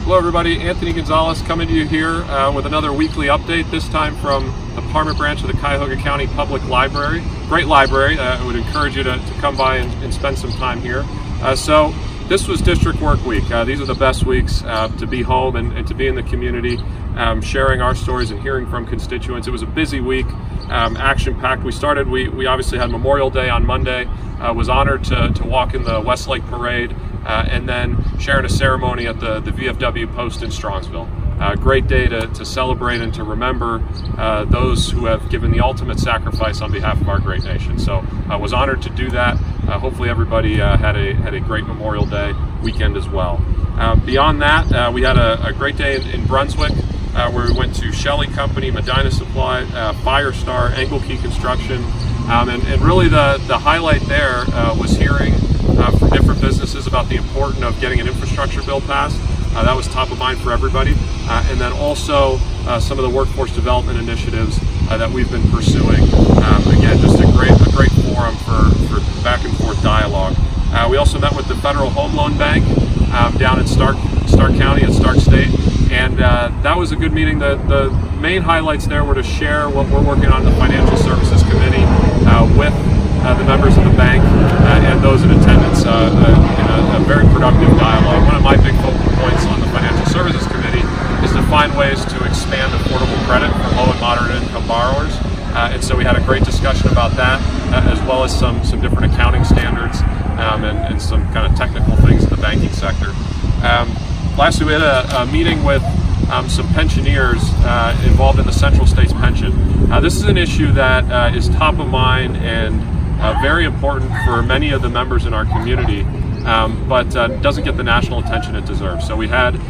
Hello everybody, Anthony Gonzalez coming to you here with another weekly update, this time from the Parma branch of the Cuyahoga County Public Library. Great library. I would encourage you to come by and spend some time here. So this was District Work Week. These are the best weeks to be home and to be in the community, sharing our stories and hearing from constituents. It was a busy week, action-packed. We obviously had Memorial Day on Monday. Was honored to walk in the Westlake Parade and then sharing a ceremony at the VFW post in Strongsville. Great day to celebrate and to remember those who have given the ultimate sacrifice on behalf of our great nation. So I was honored to do that. Hopefully everybody had a great Memorial Day weekend as well. Beyond that, we had a great day in Brunswick, where we went to Shelley Company, Medina Supply, Firestar, Angle Key Construction, and really the highlight there was hearing from different businesses about the importance of getting an infrastructure bill passed. That was top of mind for everybody. And then also some of the workforce development initiatives that we've been pursuing. Again, just a great forum for back and forth dialogue. We also met with the Federal Home Loan Bank down in Stark County at Stark State. And that was a good meeting. The main highlights there were to share what we're working on in the Financial Services Committee with the members of the bank and those in attendance in a very productive dialogue. One of my big focal points on the Financial Services Committee is to find ways to expand affordable credit for low and moderate income borrowers. And so we had a great discussion about that, as well as some different accounting standards and some kind of technical things in the banking sector. Lastly, we had a meeting with some pensioners involved in the Central States pension. This is an issue that is top of mind and very important for many of the members in our community, but doesn't get the national attention it deserves. So we had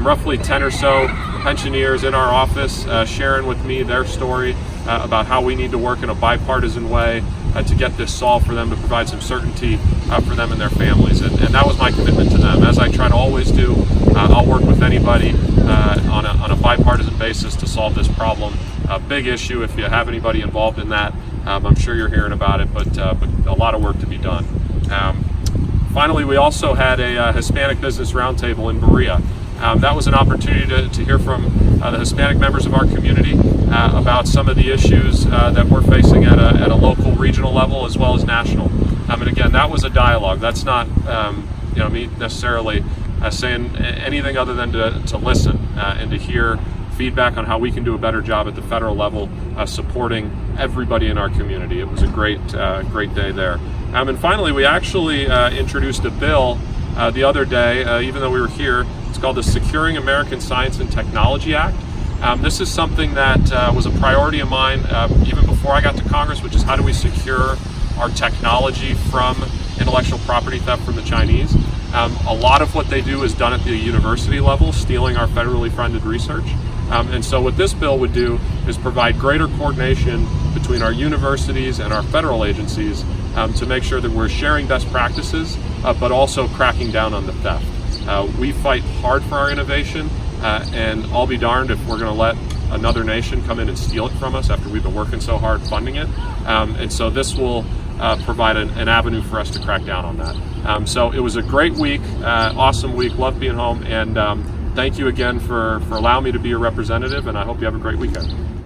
roughly 10 or so pensioners in our office sharing with me their story about how we need to work in a bipartisan way to get this solved for them, to provide some certainty for them and their families. And that was my commitment to them. As I try to always do, I'll work with anybody on a bipartisan basis to solve this problem. A big issue. If you have anybody involved in that, I'm sure you're hearing about it, but a lot of work to be done. Finally, we also had a Hispanic Business Roundtable in Berea. That was an opportunity to hear from the Hispanic members of our community about some of the issues that we're facing at a local, regional level as well as national. And again, that was a dialogue. That's not me necessarily saying anything other than to listen and to hear feedback on how we can do a better job at the federal level supporting everybody in our community. It was a great day there. And finally, we actually introduced a bill the other day, even though we were here. It's called the Securing American Science and Technology Act. This is something that was a priority of mine even before I got to Congress, which is how do we secure our technology from intellectual property theft from the Chinese. A lot of what they do is done at the university level, stealing our federally funded research. And so what this bill would do is provide greater coordination between our universities and our federal agencies to make sure that we're sharing best practices, but also cracking down on the theft. We fight hard for our innovation, and I'll be darned if we're going to let another nation come in and steal it from us after we've been working so hard funding it. And so this will provide an avenue for us to crack down on that. So it was a great week, awesome week, love being home, and thank you again for allowing me to be your representative, and I hope you have a great weekend.